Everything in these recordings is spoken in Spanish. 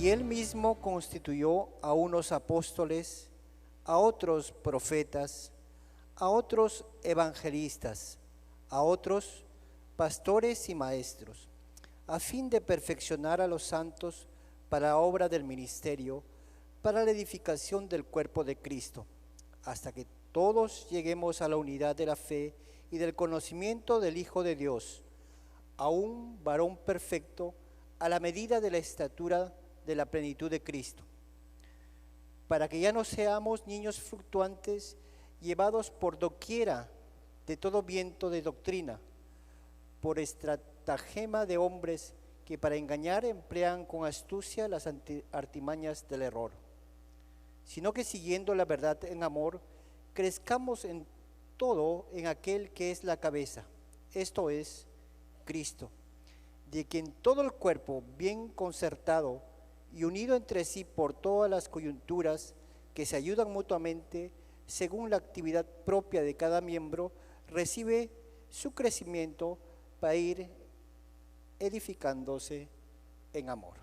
Y él mismo constituyó a unos apóstoles, a otros profetas, a otros evangelistas, a otros pastores y maestros, a fin de perfeccionar a los santos para la obra del ministerio, para la edificación del cuerpo de Cristo, hasta que todos lleguemos a la unidad de la fe y del conocimiento del Hijo de Dios, a un varón perfecto, a la medida de la estatura de la plenitud de Cristo, para que ya no seamos niños fluctuantes, llevados por doquiera de todo viento de doctrina, por estratagema de hombres que para engañar emplean con astucia las artimañas del error, sino que siguiendo la verdad en amor, crezcamos en todo en aquel que es la cabeza, esto es, Cristo, de quien todo el cuerpo bien concertado y unido entre sí por todas las coyunturas que se ayudan mutuamente según la actividad propia de cada miembro, recibe su crecimiento para ir edificándose en amor.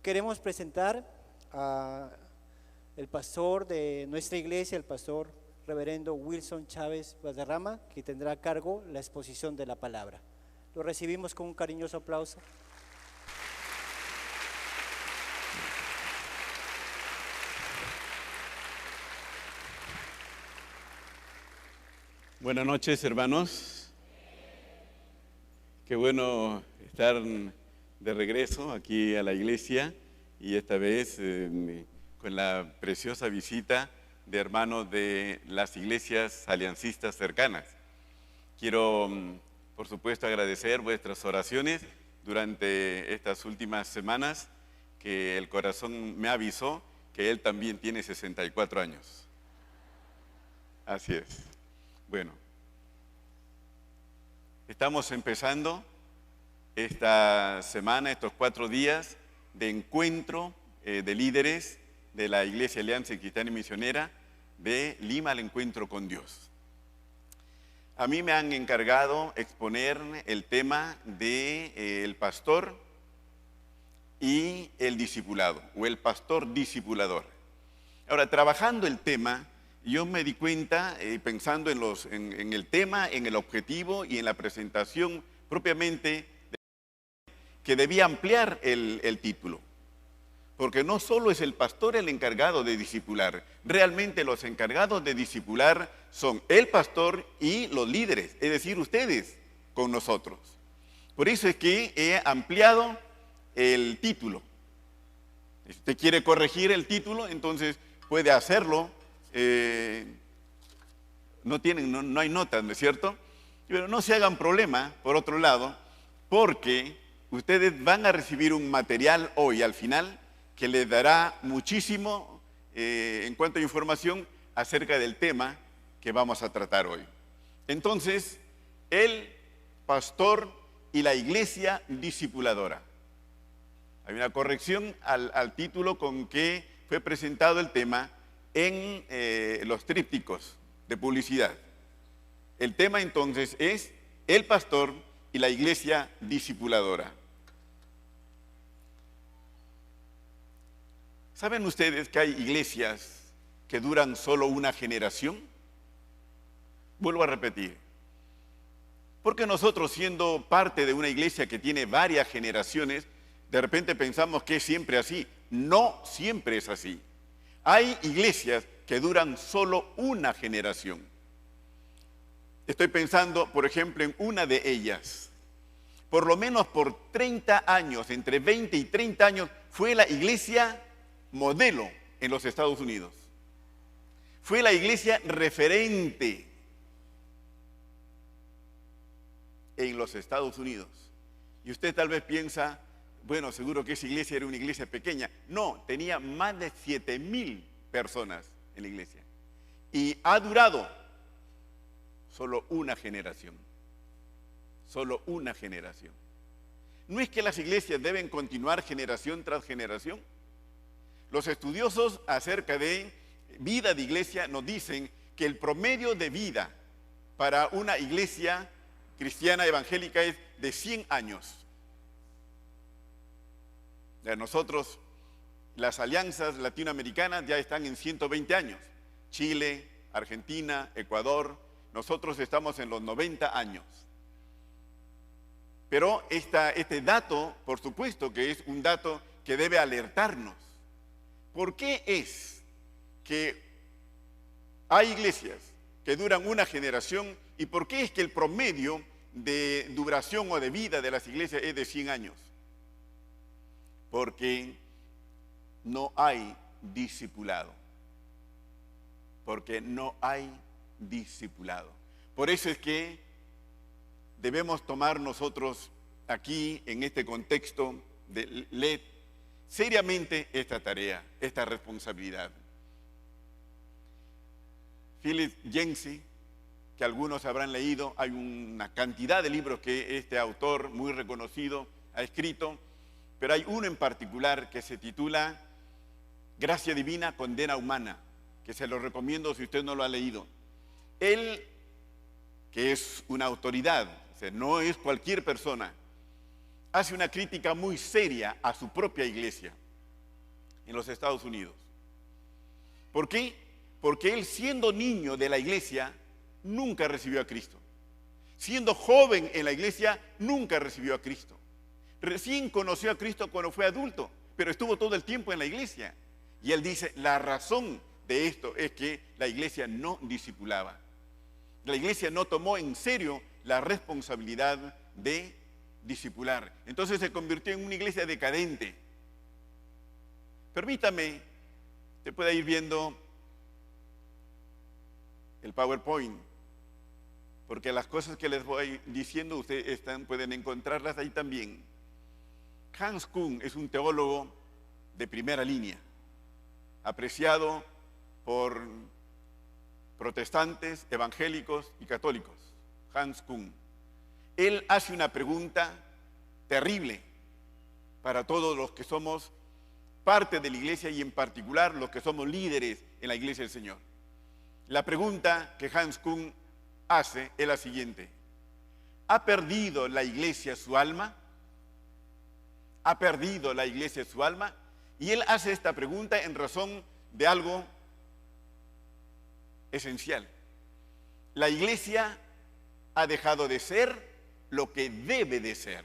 Queremos presentar a el pastor de nuestra iglesia, el pastor reverendo Wilson Chávez Valderrama, que tendrá a cargo la exposición de la palabra. Lo recibimos con un cariñoso aplauso. Buenas noches, hermanos. Qué bueno estar de regreso aquí a la iglesia y esta vez con la preciosa visita de hermanos de las iglesias aliancistas cercanas. Quiero, por supuesto, agradecer vuestras oraciones durante estas últimas semanas, que el corazón me avisó que él también tiene 64 años. Así es. Bueno, estamos empezando esta semana, estos 4 días de encuentro de líderes de la Iglesia Alianza Cristiana y Misionera de Lima al Encuentro con Dios. A mí me han encargado exponer el tema del pastor y el discipulado, o el pastor discipulador. Ahora, trabajando el tema, yo me di cuenta, pensando en el tema, en el objetivo y en la presentación propiamente, que debía ampliar el título. Porque no solo es el pastor el encargado de discipular, realmente los encargados de discipular son el pastor y los líderes, es decir, ustedes con nosotros. Por eso es que he ampliado el título. Si usted quiere corregir el título, entonces puede hacerlo. No hay notas, ¿no es cierto? Pero no se hagan problema, por otro lado, porque ustedes van a recibir un material hoy al final que les dará muchísimo en cuanto a información acerca del tema que vamos a tratar hoy. Entonces, el pastor y la iglesia discipuladora. Hay una corrección al título con que fue presentado el tema en los trípticos de publicidad. El tema entonces es el pastor y la iglesia discipuladora. ¿Saben ustedes que hay iglesias que duran solo una generación? Vuelvo a repetir. Porque nosotros, siendo parte de una iglesia que tiene varias generaciones, de repente pensamos que es siempre así. No siempre es así. Hay iglesias que duran solo una generación. Estoy pensando, por ejemplo, en una de ellas. Por lo menos por 30 años, entre 20 y 30 años, fue la iglesia modelo en los Estados Unidos. Fue la iglesia referente en los Estados Unidos. Y usted tal vez piensa, bueno, seguro que esa iglesia era una iglesia pequeña. No, tenía más de 7,000 personas en la iglesia. Y ha durado solo una generación. Solo una generación. ¿No es que las iglesias deben continuar generación tras generación? Los estudiosos acerca de vida de iglesia nos dicen que el promedio de vida para una iglesia cristiana evangélica es de 100 años. sea, nosotros, las alianzas latinoamericanas ya están en 120 años. Chile, Argentina, Ecuador, nosotros estamos en los 90 años. Pero este dato, por supuesto que es un dato que debe alertarnos. ¿Por qué es que hay iglesias que duran una generación y por qué es que el promedio de duración o de vida de las iglesias es de 100 años? Porque no hay discipulado. Porque no hay discipulado. Por eso es que debemos tomar nosotros aquí, en este contexto de LED, seriamente esta tarea, esta responsabilidad. Philip Yancey, que algunos habrán leído, hay una cantidad de libros que este autor muy reconocido ha escrito, pero hay uno en particular que se titula Gracia Divina, Condena Humana, que se lo recomiendo si usted no lo ha leído. Él, que es una autoridad, o sea, no es cualquier persona, hace una crítica muy seria a su propia iglesia en los Estados Unidos. ¿Por qué? Porque él, siendo niño de la iglesia, nunca recibió a Cristo. Siendo joven en la iglesia, nunca recibió a Cristo. Recién conoció a Cristo cuando fue adulto, pero estuvo todo el tiempo en la iglesia. Y él dice, la razón de esto es que la iglesia no discipulaba. La iglesia no tomó en serio la responsabilidad de discipular. Entonces se convirtió en una iglesia decadente. Permítame, usted puede ir viendo el PowerPoint, porque las cosas que les voy diciendo ustedes pueden encontrarlas ahí también. Hans Küng es un teólogo de primera línea, apreciado por protestantes, evangélicos y católicos. Hans Küng. Él hace una pregunta terrible para todos los que somos parte de la iglesia y en particular los que somos líderes en la iglesia del Señor. La pregunta que Hans Küng hace es la siguiente: ¿ha perdido la iglesia su alma? ¿Ha perdido la iglesia su alma? Y él hace esta pregunta en razón de algo esencial. La iglesia ha dejado de ser lo que debe de ser.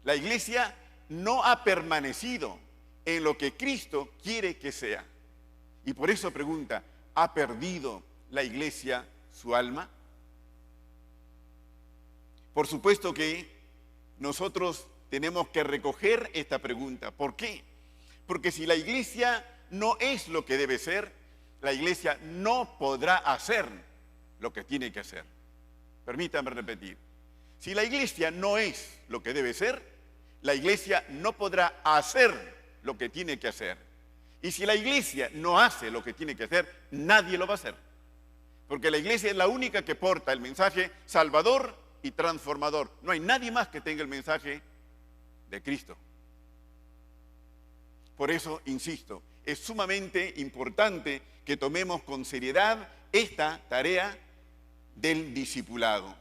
La iglesia no ha permanecido en lo que Cristo quiere que sea. Y por eso pregunta, ¿ha perdido la iglesia su alma? Por supuesto que nosotros tenemos que recoger esta pregunta. ¿Por qué? Porque si la iglesia no es lo que debe ser, la iglesia no podrá hacer lo que tiene que hacer. Permítame repetir. Si la iglesia no es lo que debe ser, la iglesia no podrá hacer lo que tiene que hacer. Y si la iglesia no hace lo que tiene que hacer, nadie lo va a hacer. Porque la iglesia es la única que porta el mensaje salvador y transformador. No hay nadie más que tenga el mensaje de Cristo. Por eso, insisto, es sumamente importante que tomemos con seriedad esta tarea del discipulado.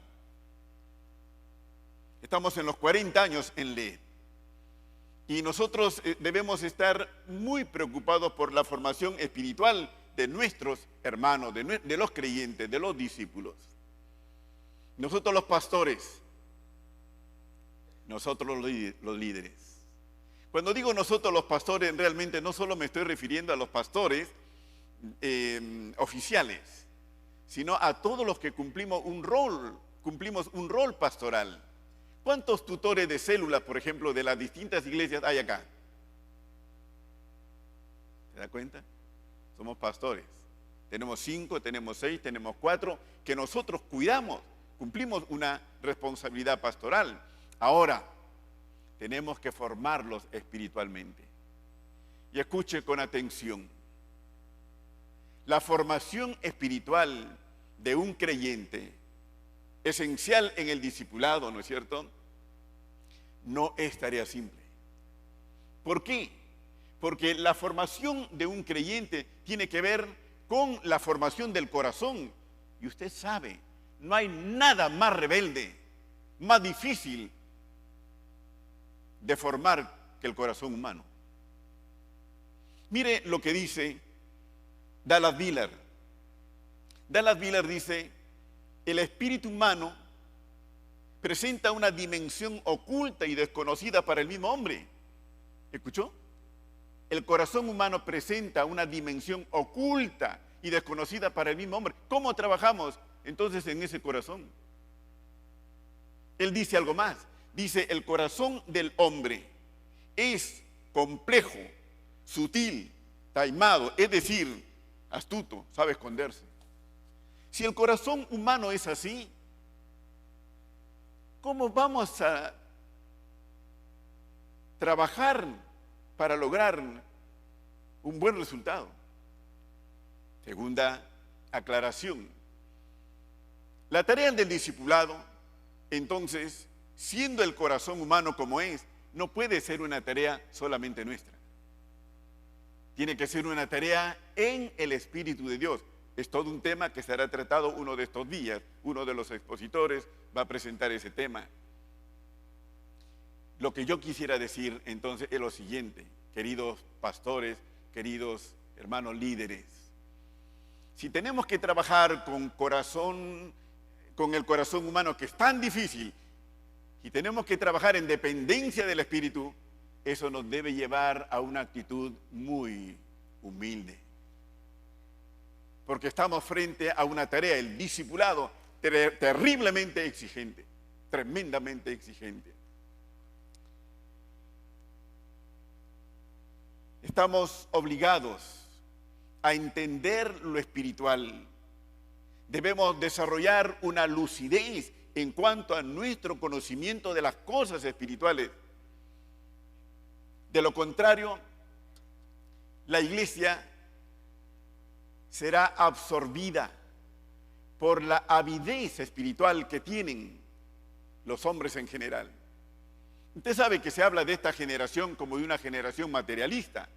Estamos en los 40 años en LED y nosotros debemos estar muy preocupados por la formación espiritual de nuestros hermanos, de los creyentes, de los discípulos. Nosotros los pastores, nosotros los líderes. Cuando digo nosotros los pastores, realmente no solo me estoy refiriendo a los pastores oficiales, sino a todos los que cumplimos un rol pastoral. ¿Cuántos tutores de células, por ejemplo, de las distintas iglesias hay acá? ¿Se da cuenta? Somos pastores. Tenemos 5, tenemos 6, tenemos 4, que nosotros cuidamos, cumplimos una responsabilidad pastoral. Ahora, tenemos que formarlos espiritualmente. Y escuche con atención. La formación espiritual de un creyente, esencial en el discipulado, ¿no es cierto?, no es tarea simple. ¿Por qué? Porque la formación de un creyente tiene que ver con la formación del corazón. Y usted sabe, no hay nada más rebelde, más difícil de formar que el corazón humano. Mire lo que dice Dallas Willard. Dallas Willard dice: el espíritu humano presenta una dimensión oculta y desconocida para el mismo hombre. ¿Escuchó? El corazón humano presenta una dimensión oculta y desconocida para el mismo hombre. ¿Cómo trabajamos entonces en ese corazón? Él dice algo más. Dice: el corazón del hombre es complejo, sutil, taimado, es decir, astuto, sabe esconderse. Si el corazón humano es así, ¿cómo vamos a trabajar para lograr un buen resultado? Segunda aclaración. La tarea del discipulado, entonces, siendo el corazón humano como es, no puede ser una tarea solamente nuestra. Tiene que ser una tarea en el Espíritu de Dios. Es todo un tema que será tratado uno de estos días. Uno de los expositores va a presentar ese tema. Lo que yo quisiera decir entonces es lo siguiente, queridos pastores, queridos hermanos líderes. Si tenemos que trabajar con el corazón humano, que es tan difícil, y tenemos que trabajar en dependencia del Espíritu, eso nos debe llevar a una actitud muy humilde. Porque estamos frente a una tarea, el discipulado, terriblemente exigente, tremendamente exigente. Estamos obligados a entender lo espiritual. Debemos desarrollar una lucidez en cuanto a nuestro conocimiento de las cosas espirituales. De lo contrario, la iglesia será absorbida por la avidez espiritual que tienen los hombres en general. Usted sabe que se habla de esta generación como de una generación materialista.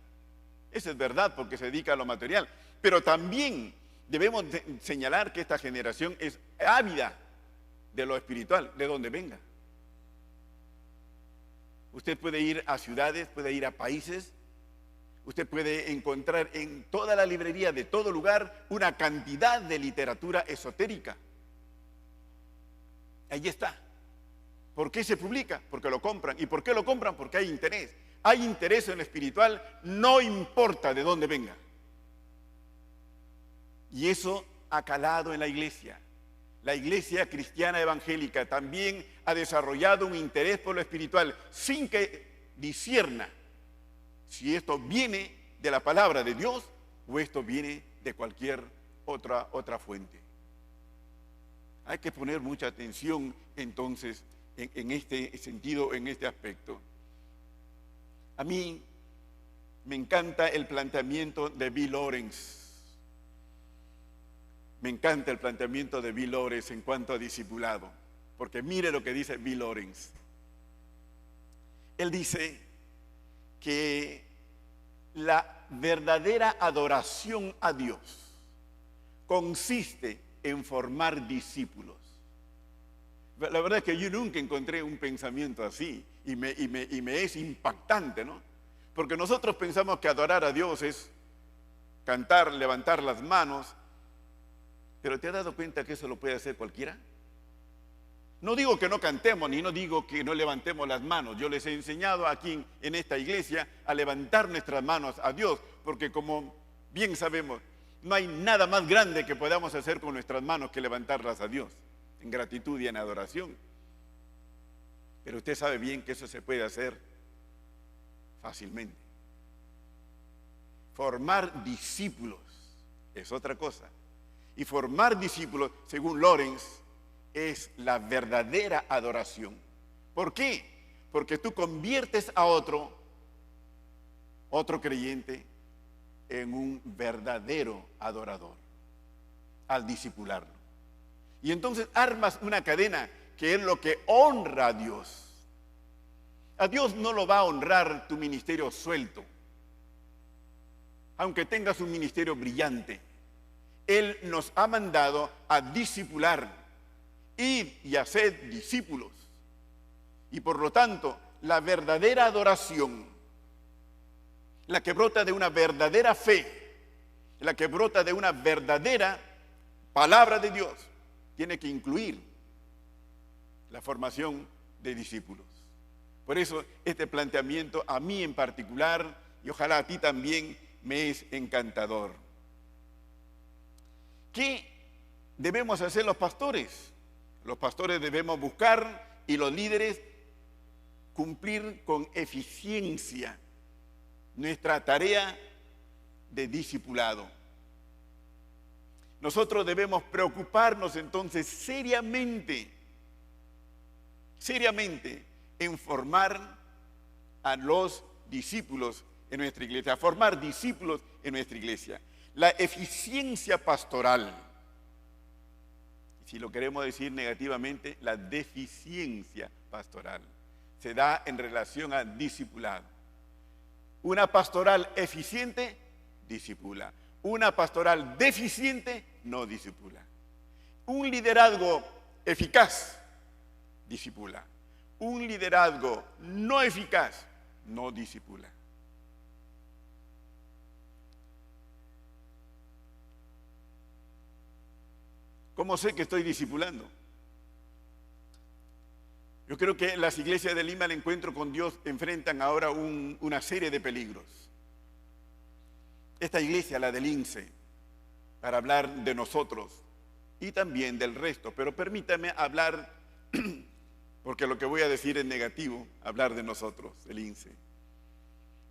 Eso es verdad, porque se dedica a lo material. Pero también debemos señalar que esta generación es ávida de lo espiritual, de donde venga. Usted puede ir a ciudades, puede ir a países, usted puede encontrar en toda la librería de todo lugar una cantidad de literatura esotérica. Ahí está. ¿Por qué se publica? Porque lo compran. ¿Y por qué lo compran? Porque hay interés. Hay interés en lo espiritual, no importa de dónde venga. Y eso ha calado en la iglesia. La iglesia cristiana evangélica también ha desarrollado un interés por lo espiritual sin que discierna si esto viene de la palabra de Dios o esto viene de cualquier otra fuente. Hay que poner mucha atención entonces en este sentido, en este aspecto. A mí me encanta el planteamiento de Bill Lawrence. Me encanta el planteamiento de Bill Lawrence en cuanto a discipulado, porque mire lo que dice Bill Lawrence. Él dice que la verdadera adoración a Dios consiste en formar discípulos. La verdad es que yo nunca encontré un pensamiento así y me es impactante, ¿no? Porque nosotros pensamos que adorar a Dios es cantar, levantar las manos. ¿Pero te has dado cuenta que eso lo puede hacer cualquiera? No digo que no cantemos, ni no digo que no levantemos las manos. Yo les he enseñado aquí en esta iglesia a levantar nuestras manos a Dios, porque como bien sabemos, no hay nada más grande que podamos hacer con nuestras manos que levantarlas a Dios, en gratitud y en adoración. Pero usted sabe bien que eso se puede hacer fácilmente. Formar discípulos es otra cosa. Y formar discípulos, según Lawrence, es la verdadera adoración. ¿Por qué? Porque tú conviertes a otro creyente, en un verdadero adorador al discipularlo. Y entonces armas una cadena que es lo que honra a Dios. A Dios no lo va a honrar tu ministerio suelto, aunque tengas un ministerio brillante. Él nos ha mandado a discipular, ir y hacer discípulos. Y por lo tanto, la verdadera adoración la que brota de una verdadera fe, la que brota de una verdadera palabra de Dios, tiene que incluir la formación de discípulos. Por eso este planteamiento a mí en particular, y ojalá a ti también, me es encantador. ¿Qué debemos hacer los pastores? Los pastores debemos buscar y los líderes cumplir con eficiencia nuestra tarea de discipulado. Nosotros debemos preocuparnos entonces seriamente en formar a los discípulos en nuestra iglesia, a formar discípulos en nuestra iglesia. La eficiencia pastoral, si lo queremos decir negativamente, la deficiencia pastoral, se da en relación a discipulado. Una pastoral eficiente, discipula. Una pastoral deficiente, no discipula. Un liderazgo eficaz, discipula. Un liderazgo no eficaz, no discipula. ¿Cómo sé que estoy discipulando? Yo creo que las iglesias de Lima, el encuentro con Dios, enfrentan ahora una serie de peligros. Esta iglesia, la del INSE, para hablar de nosotros y también del resto, pero permítame hablar, porque lo que voy a decir es negativo, hablar de nosotros, el INSE.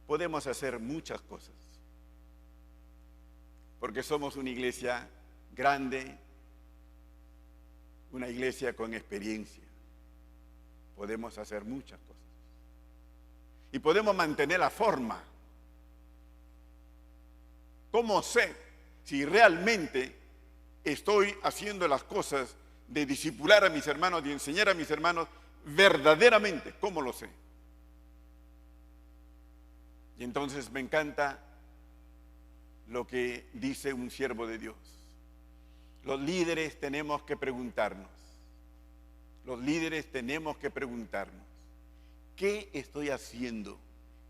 Podemos hacer muchas cosas, porque somos una iglesia grande, una iglesia con experiencia. Podemos hacer muchas cosas. Y podemos mantener la forma. ¿Cómo sé si realmente estoy haciendo las cosas de discipular a mis hermanos, de enseñar a mis hermanos verdaderamente? ¿Cómo lo sé? Y entonces me encanta lo que dice un siervo de Dios. Los líderes tenemos que preguntarnos. Los líderes tenemos que preguntarnos, ¿qué estoy haciendo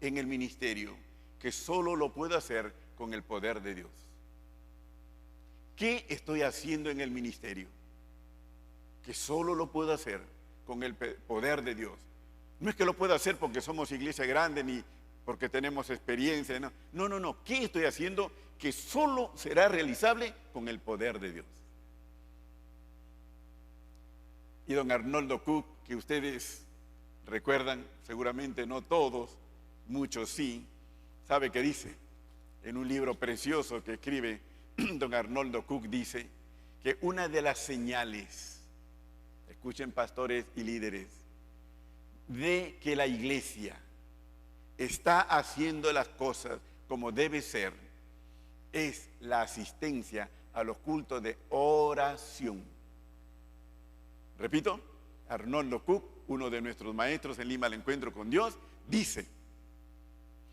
en el ministerio que solo lo puedo hacer con el poder de Dios? ¿Qué estoy haciendo en el ministerio que solo lo puedo hacer con el poder de Dios? No es que lo pueda hacer porque somos iglesia grande ni porque tenemos experiencia. No. ¿Qué estoy haciendo que solo será realizable con el poder de Dios? Y don Arnoldo Cook, que ustedes recuerdan, seguramente no todos, muchos sí, sabe que dice, en un libro precioso que escribe don Arnoldo Cook, dice que una de las señales, escuchen pastores y líderes, de que la iglesia está haciendo las cosas como debe ser, es la asistencia a los cultos de oración. Repito, Arnoldo Cook, uno de nuestros maestros en Lima, el encuentro con Dios, dice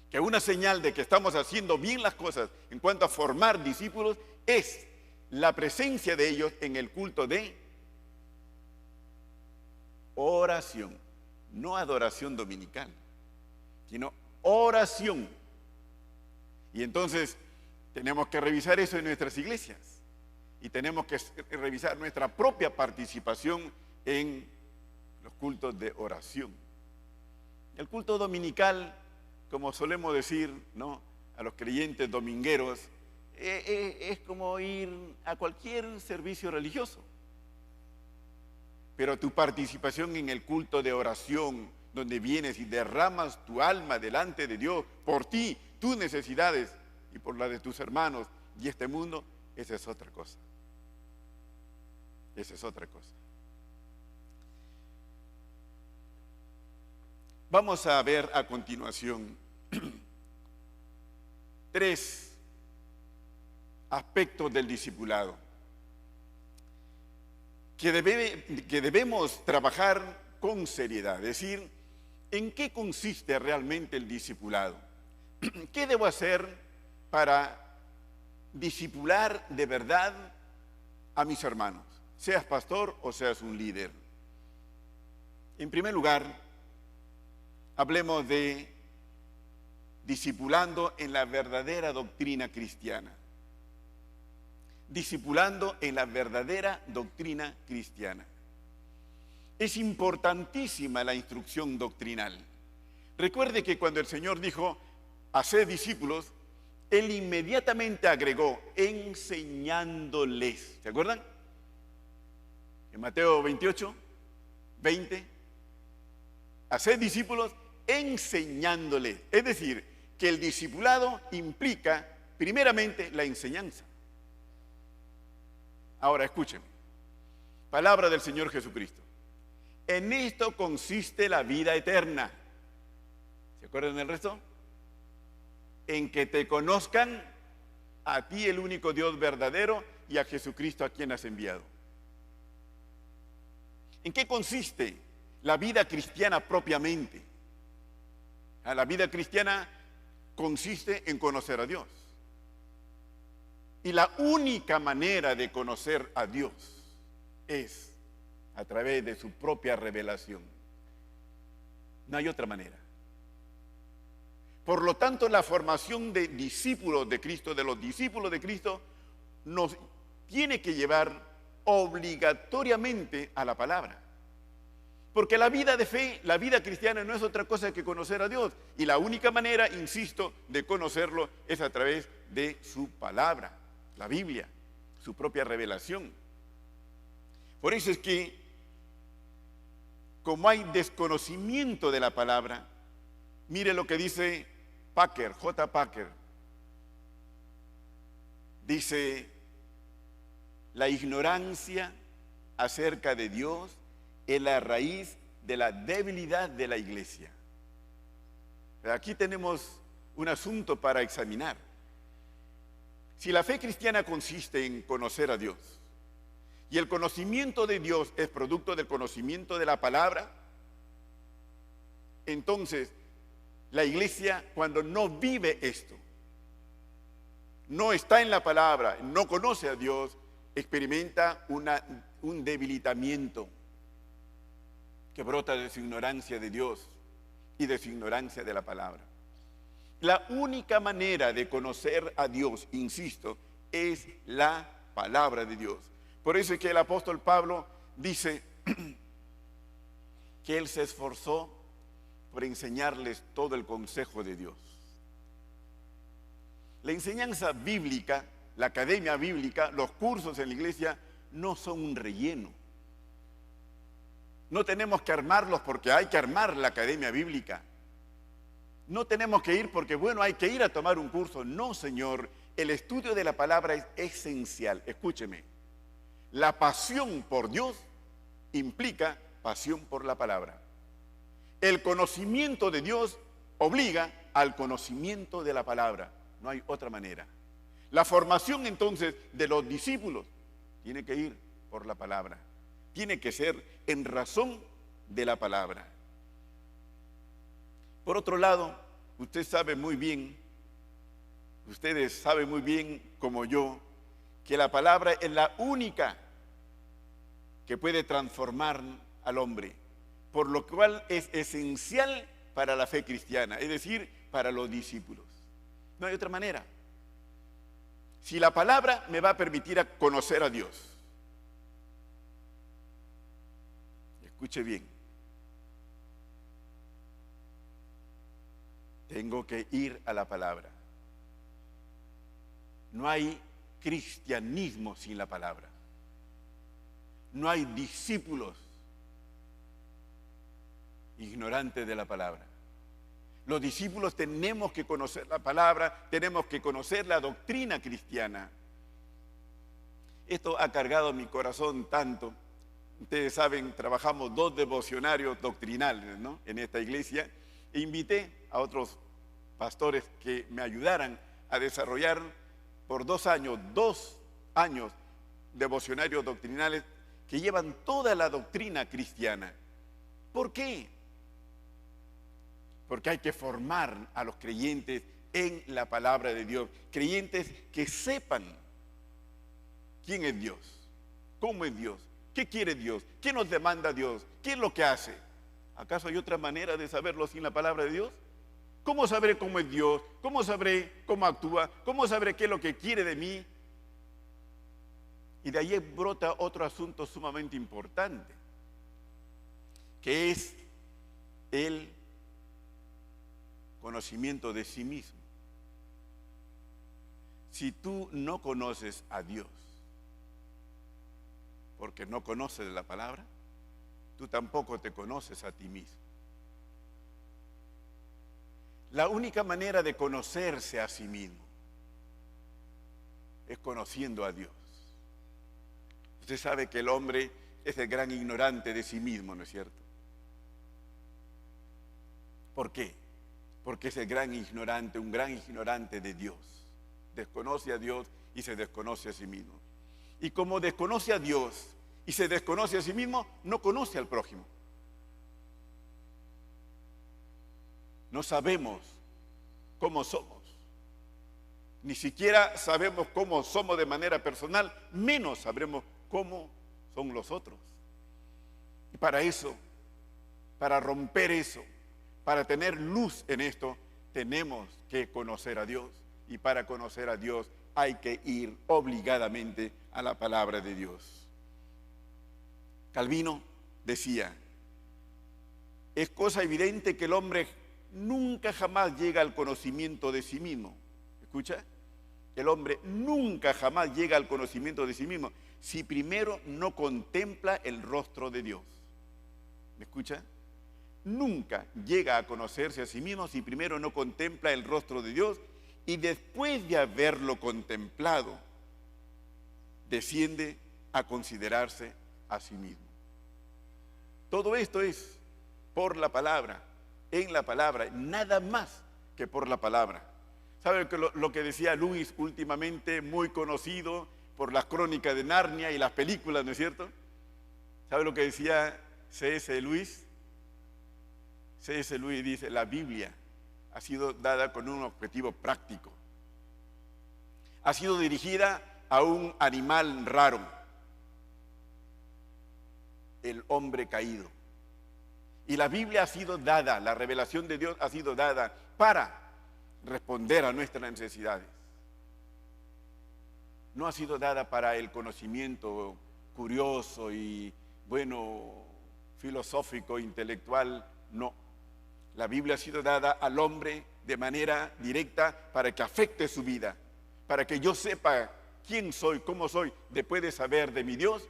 que una señal de que estamos haciendo bien las cosas en cuanto a formar discípulos es la presencia de ellos en el culto de oración, no adoración dominical, sino oración. Y entonces tenemos que revisar eso en nuestras iglesias. Y tenemos que revisar nuestra propia participación en los cultos de oración. El culto dominical, como solemos decir, ¿no?, a los creyentes domingueros, es como ir a cualquier servicio religioso. Pero tu participación en el culto de oración, donde vienes y derramas tu alma delante de Dios por ti, tus necesidades y por la de tus hermanos y este mundo, esa es otra cosa. Esa es otra cosa. Vamos a ver a continuación 3 aspectos del discipulado que debemos trabajar con seriedad. Es decir, ¿en qué consiste realmente el discipulado? ¿Qué debo hacer para discipular de verdad a mis hermanos? Seas pastor o seas un líder. En primer lugar, hablemos de discipulando en la verdadera doctrina cristiana. Discipulando en la verdadera doctrina cristiana. Es importantísima la instrucción doctrinal. Recuerde que cuando el Señor dijo, haced discípulos, Él inmediatamente agregó, enseñándoles. ¿Se acuerdan? En Mateo 28, 20, haced discípulos enseñándoles. Es decir, que el discipulado implica primeramente la enseñanza. Ahora escúchenme, palabra del Señor Jesucristo. En esto consiste la vida eterna. ¿Se acuerdan del resto? En que te conozcan a ti, el único Dios verdadero, y a Jesucristo a quien has enviado. ¿En qué consiste la vida cristiana propiamente? La vida cristiana consiste en conocer a Dios. Y la única manera de conocer a Dios es a través de su propia revelación. No hay otra manera. Por lo tanto, la formación de discípulos de Cristo, de los discípulos de Cristo, nos tiene que llevar obligatoriamente a la palabra. Porque la vida de fe, la vida cristiana no es otra cosa que conocer a Dios. Y la única manera, insisto, de conocerlo es a través de su palabra, la Biblia, su propia revelación. Por eso es que, como hay desconocimiento de la palabra, mire lo que dice Packer, J. Packer. Dice, la ignorancia acerca de Dios es la raíz de la debilidad de la iglesia. Aquí tenemos un asunto para examinar. Si la fe cristiana consiste en conocer a Dios, y el conocimiento de Dios es producto del conocimiento de la palabra, entonces la iglesia, cuando no vive esto, no está en la palabra, no conoce a Dios, experimenta un debilitamiento que brota de su ignorancia de Dios y de su ignorancia de la palabra. La única manera de conocer a Dios, insisto, es la palabra de Dios. Por eso es que el apóstol Pablo dice que él se esforzó por enseñarles todo el consejo de Dios. La enseñanza bíblica, la academia bíblica, los cursos en la iglesia no son un relleno. No tenemos que armarlos porque hay que armar la academia bíblica. No tenemos que ir porque, bueno, hay que ir a tomar un curso. No, Señor, el estudio de la palabra es esencial. Escúcheme, la pasión por Dios implica pasión por la palabra. El conocimiento de Dios obliga al conocimiento de la palabra. No hay otra manera. La formación entonces de los discípulos tiene que ir por la palabra. Tiene que ser en razón de la palabra. Por otro lado, ustedes saben muy bien como yo, que la palabra es la única que puede transformar al hombre, por lo cual es esencial para la fe cristiana, es decir, para los discípulos. No hay otra manera. Si la palabra me va a permitir conocer a Dios, escuche bien, tengo que ir a la palabra. No hay cristianismo sin la palabra. No hay discípulos ignorantes de la palabra. Los discípulos tenemos que conocer la palabra, tenemos que conocer la doctrina cristiana. Esto ha cargado mi corazón tanto. Ustedes saben, trabajamos 2 devocionarios doctrinales, ¿no?, en esta iglesia, e invité a otros pastores que me ayudaran a desarrollar por 2 años devocionarios doctrinales que llevan toda la doctrina cristiana. ¿Por qué? Porque hay que formar a los creyentes en la palabra de Dios, creyentes que sepan quién es Dios, cómo es Dios, qué quiere Dios, qué nos demanda Dios, qué es lo que hace. ¿Acaso hay otra manera de saberlo sin la palabra de Dios? ¿Cómo sabré cómo es Dios? ¿Cómo sabré cómo actúa? ¿Cómo sabré qué es lo que quiere de mí? Y de ahí brota otro asunto sumamente importante, que es el conocimiento de sí mismo. Si tú no conoces a Dios, porque no conoces la palabra, tú tampoco te conoces a ti mismo. La única manera de conocerse a sí mismo es conociendo a Dios. Usted sabe que el hombre es el gran ignorante de sí mismo, ¿no es cierto? ¿Por qué? Porque es el gran ignorante, un gran ignorante de Dios. Desconoce a Dios y se desconoce a sí mismo. Y como desconoce a Dios y se desconoce a sí mismo, no conoce al prójimo. No sabemos cómo somos. Ni siquiera sabemos cómo somos de manera personal, menos sabremos cómo son los otros. Y para eso, para romper eso, para tener luz en esto, tenemos que conocer a Dios. Y para conocer a Dios hay que ir obligadamente a la palabra de Dios. Calvino decía, es cosa evidente que el hombre nunca jamás llega al conocimiento de sí mismo. ¿Escucha? El hombre nunca jamás llega al conocimiento de sí mismo si primero no contempla el rostro de Dios. ¿Me escucha? Nunca llega a conocerse a sí mismo si primero no contempla el rostro de Dios y después de haberlo contemplado, desciende a considerarse a sí mismo. Todo esto es por la palabra, en la palabra, nada más que por la palabra. ¿Sabe lo que decía Lewis últimamente, muy conocido por las crónicas de Narnia y las películas, ¿no es cierto? ¿Sabe lo que decía C.S. Lewis? C.S. Lewis dice, la Biblia ha sido dada con un objetivo práctico. Ha sido dirigida a un animal raro, el hombre caído. Y la Biblia ha sido dada, la revelación de Dios ha sido dada para responder a nuestras necesidades. No ha sido dada para el conocimiento curioso y, filosófico, intelectual, no. La Biblia ha sido dada al hombre de manera directa para que afecte su vida, para que yo sepa quién soy, cómo soy, después de saber de mi Dios,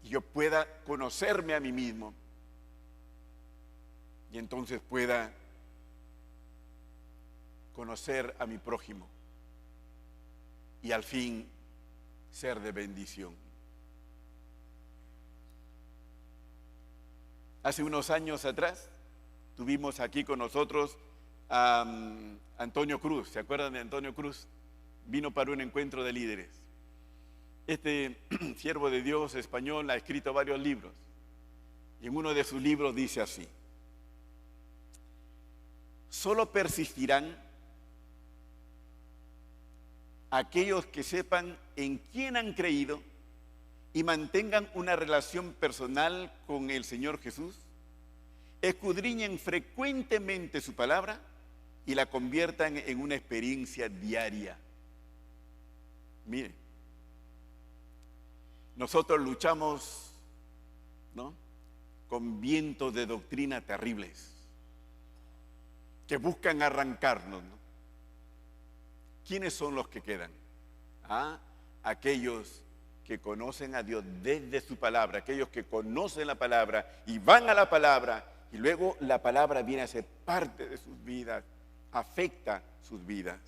y yo pueda conocerme a mí mismo. Y entonces pueda conocer a mi prójimo y al fin ser de bendición. Hace unos años atrás tuvimos aquí con nosotros a Antonio Cruz. ¿Se acuerdan de Antonio Cruz? Vino para un encuentro de líderes. Este siervo de Dios español ha escrito varios libros y en uno de sus libros dice así: solo persistirán aquellos que sepan en quién han creído y mantengan una relación personal con el Señor Jesús, escudriñen frecuentemente su palabra y la conviertan en una experiencia diaria. Mire, nosotros luchamos, ¿no?, con vientos de doctrina terribles que buscan arrancarnos, ¿no? ¿Quiénes son los que quedan? Aquellos que conocen a Dios desde su palabra, aquellos que conocen la palabra y van a la palabra, y luego la palabra viene a ser parte de sus vidas, afecta sus vidas.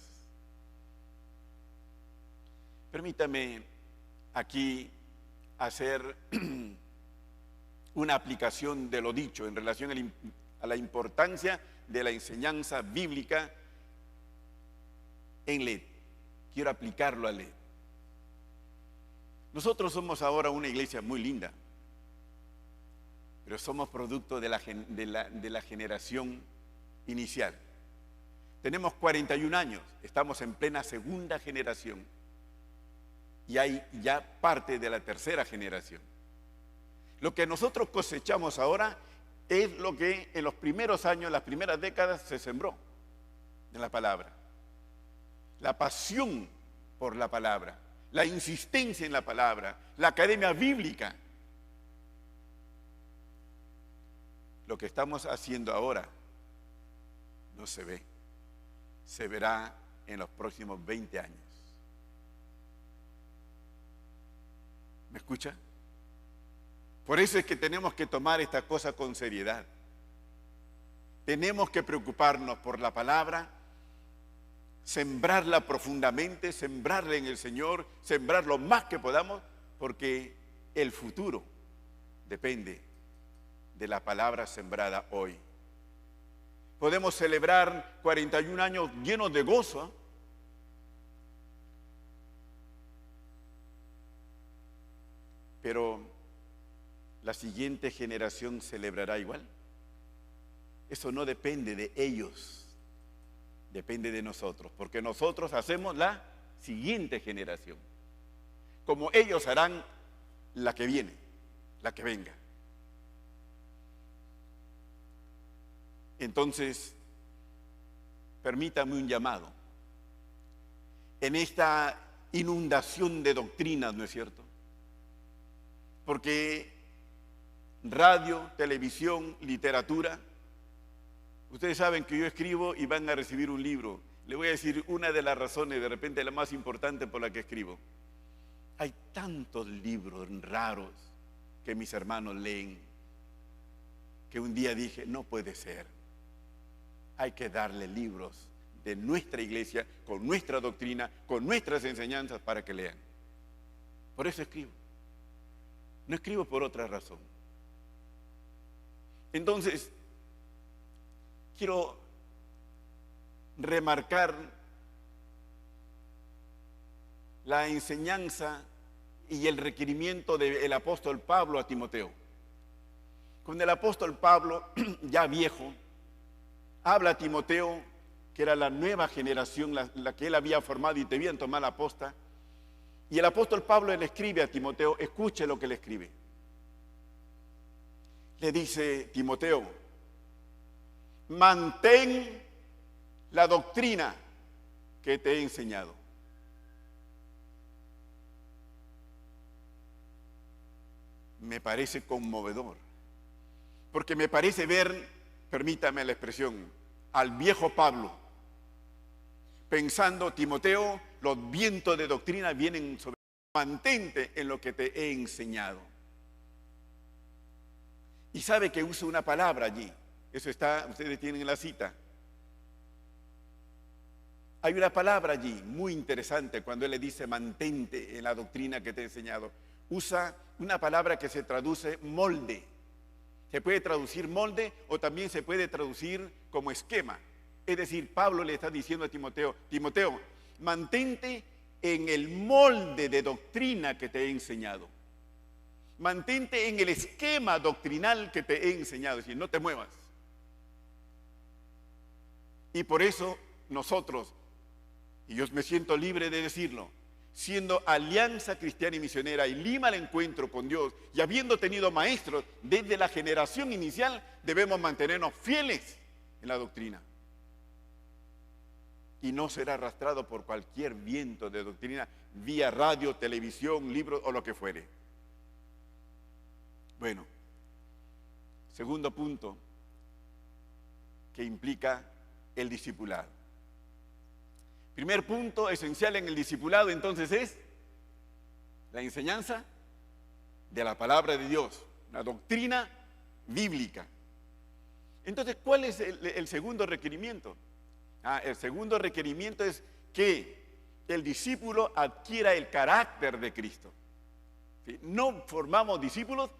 Permítame aquí hacer una aplicación de lo dicho en relación a la importancia de la enseñanza bíblica en LED. Quiero aplicarlo a LED. Nosotros somos ahora una iglesia muy linda, pero somos producto de la generación inicial. Tenemos 41 años, estamos en plena segunda generación y hay ya parte de la tercera generación. Lo que nosotros cosechamos ahora es lo que en los primeros años, las primeras décadas se sembró. de la palabra, la pasión por la palabra, la insistencia en la palabra, la academia bíblica. Lo que estamos haciendo ahora no se ve, se verá en los próximos 20 años. ¿Me escucha? Por eso es que tenemos que tomar esta cosa con seriedad. Tenemos que preocuparnos por la palabra, sembrarla profundamente, sembrarla en el Señor, sembrar lo más que podamos, porque el futuro depende de la palabra sembrada hoy. Podemos celebrar 41 años llenos de gozo, pero la siguiente generación celebrará igual. Eso no depende de ellos, depende de nosotros, porque nosotros hacemos la siguiente generación, como ellos harán la que viene, la que venga. Entonces, permítame un llamado. En esta inundación de doctrinas, ¿no es cierto? Porque radio, televisión, literatura, ustedes saben que yo escribo y van a recibir un libro. Le voy a decir una de las razones, de repente la más importante por la que escribo. Hay tantos libros raros que mis hermanos leen, que un día dije, no puede ser. Hay que darle libros de nuestra iglesia, con nuestra doctrina, con nuestras enseñanzas para que lean. Por eso escribo. No escribo por otra razón. Entonces, quiero remarcar la enseñanza y el requerimiento del apóstol Pablo a Timoteo. Cuando el apóstol Pablo, ya viejo, habla a Timoteo, que era la nueva generación, la que él había formado y debían tomar la posta, y el apóstol Pablo le escribe a Timoteo, escuche lo que le escribe. Le dice, Timoteo, mantén la doctrina que te he enseñado. Me parece conmovedor, porque me parece ver, permítame la expresión, al viejo Pablo, pensando, Timoteo, los vientos de doctrina vienen sobre ti, mantente en lo que te he enseñado. Y sabe que usa una palabra allí, eso está, ustedes tienen la cita. Hay una palabra allí muy interesante cuando él le dice mantente en la doctrina que te he enseñado. Usa una palabra que se traduce molde. Se puede traducir molde o también se puede traducir como esquema. Es decir, Pablo le está diciendo a Timoteo, Timoteo, mantente en el molde de doctrina que te he enseñado. Mantente en el esquema doctrinal que te he enseñado, es decir, no te muevas. Y por eso nosotros, y yo me siento libre de decirlo, siendo Alianza Cristiana y Misionera y Lima al Encuentro con Dios, y habiendo tenido maestros desde la generación inicial, debemos mantenernos fieles en la doctrina. Y no ser arrastrado por cualquier viento de doctrina, vía radio, televisión, libros o lo que fuere. Bueno, segundo punto que implica el discipulado. Primer punto esencial en el discipulado entonces es la enseñanza de la palabra de Dios, la doctrina bíblica. Entonces, ¿cuál es el segundo requerimiento? El segundo requerimiento es que el discípulo adquiera el carácter de Cristo. ¿Sí? No formamos discípulos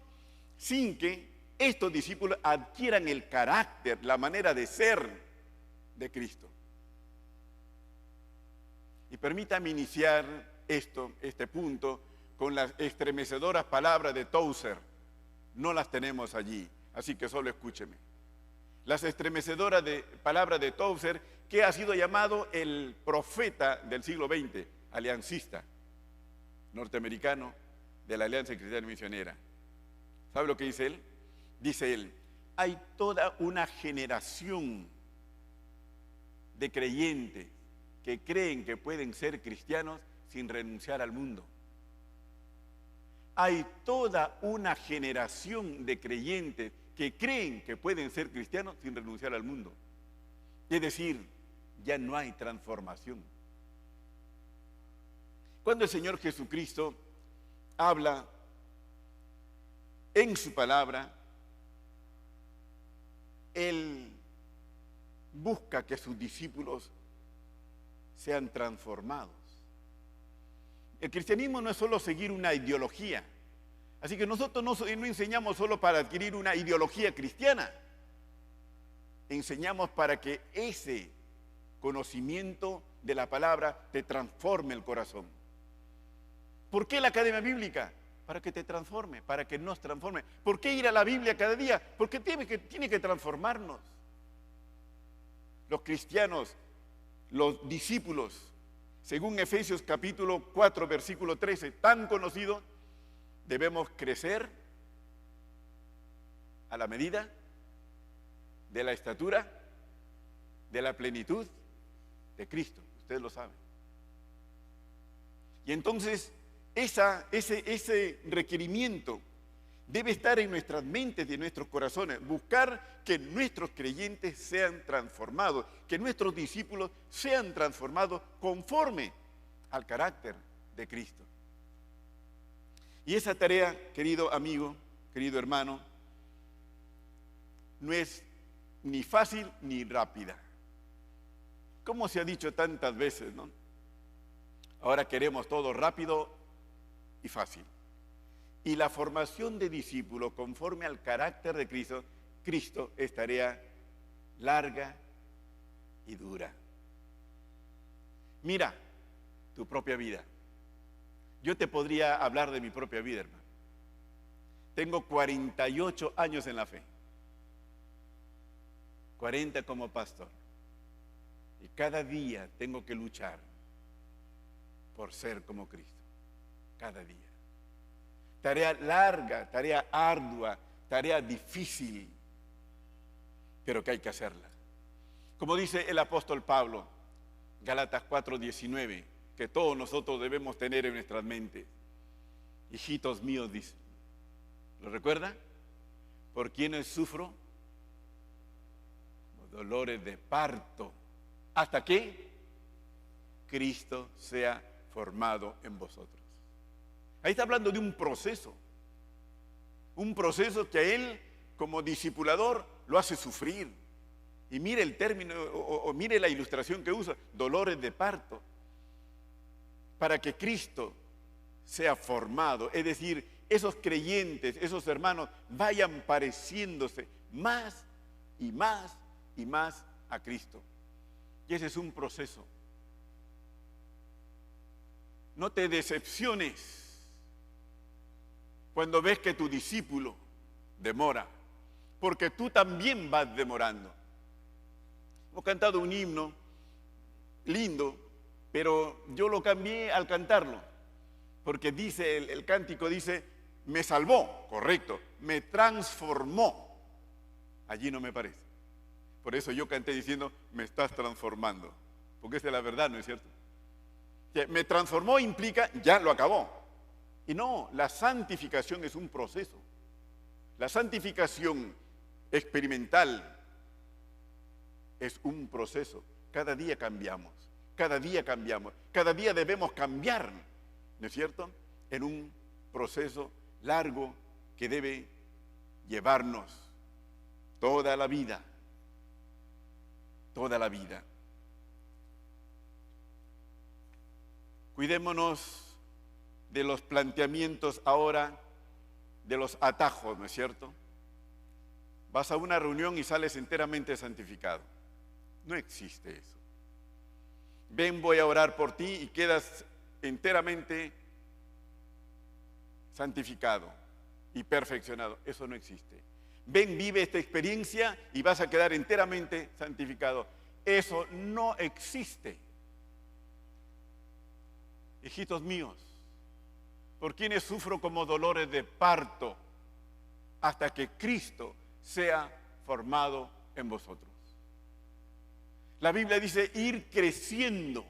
sin que estos discípulos adquieran el carácter, la manera de ser de Cristo. Y permítame iniciar este punto con las estremecedoras palabras de Tozer. No las tenemos allí, así que solo escúcheme. Las estremecedoras palabras de Tozer, que ha sido llamado el profeta del siglo XX, aliancista, norteamericano de la Alianza Cristiana Misionera. ¿Sabe lo que dice él? Dice él, hay toda una generación de creyentes que creen que pueden ser cristianos sin renunciar al mundo. Hay toda una generación de creyentes que creen que pueden ser cristianos sin renunciar al mundo. Es decir, ya no hay transformación. Cuando el Señor Jesucristo habla en su palabra, Él busca que sus discípulos sean transformados. El cristianismo no es solo seguir una ideología. Así que nosotros no enseñamos solo para adquirir una ideología cristiana. Enseñamos para que ese conocimiento de la palabra te transforme el corazón. ¿Por qué la Academia Bíblica? Para que te transforme, para que nos transforme. ¿Por qué ir a la Biblia cada día? Porque tiene que transformarnos. Los cristianos, los discípulos, según Efesios capítulo 4, versículo 13, tan conocido, debemos crecer a la medida de la estatura, de la plenitud de Cristo. Ustedes lo saben. Y entonces, ese requerimiento debe estar en nuestras mentes y en nuestros corazones. Buscar que nuestros creyentes sean transformados, que nuestros discípulos sean transformados conforme al carácter de Cristo. Y esa tarea, querido amigo, querido hermano, no es ni fácil ni rápida. Como se ha dicho tantas veces, ¿no? Ahora queremos todo rápido y fácil. Y la formación de discípulos conforme al carácter de Cristo es tarea larga y dura. Mira tu propia vida. Yo te podría hablar de mi propia vida, hermano. Tengo 48 años en la fe. 40 como pastor. Y cada día tengo que luchar por ser como Cristo. Cada día. Tarea larga, tarea ardua, tarea difícil, pero que hay que hacerla. Como dice el apóstol Pablo, Gálatas 4:19, que todos nosotros debemos tener en nuestras mentes. Hijitos míos, dice, ¿lo recuerda? ¿Por quienes sufro? Dolores de parto, hasta que Cristo sea formado en vosotros. Ahí está hablando de un proceso que a él como discipulador lo hace sufrir. Y mire el término, o mire la ilustración que usa, dolores de parto, para que Cristo sea formado, es decir, esos creyentes, esos hermanos vayan pareciéndose más y más y más a Cristo. Y ese es un proceso. No te decepciones cuando ves que tu discípulo demora, porque tú también vas demorando. Hemos cantado un himno lindo, pero yo lo cambié al cantarlo, porque dice, el cántico dice, me salvó, correcto, me transformó. Allí no me parece. Por eso yo canté diciendo, me estás transformando, porque esa es la verdad, ¿no es cierto? Que me transformó implica, ya lo acabó. Y no, la santificación es un proceso. La santificación experimental es un proceso. Cada día cambiamos, cada día cambiamos, cada día debemos cambiar, ¿no es cierto? En un proceso largo que debe llevarnos toda la vida, toda la vida. Cuidémonos de los planteamientos ahora, de los atajos, ¿no es cierto? Vas a una reunión y sales enteramente santificado. No existe eso. Ven, voy a orar por ti y quedas enteramente santificado y perfeccionado. Eso no existe. Ven, vive esta experiencia y vas a quedar enteramente santificado. Eso no existe. Hijitos míos, por quienes sufro como dolores de parto, hasta que Cristo sea formado en vosotros. La Biblia dice ir creciendo,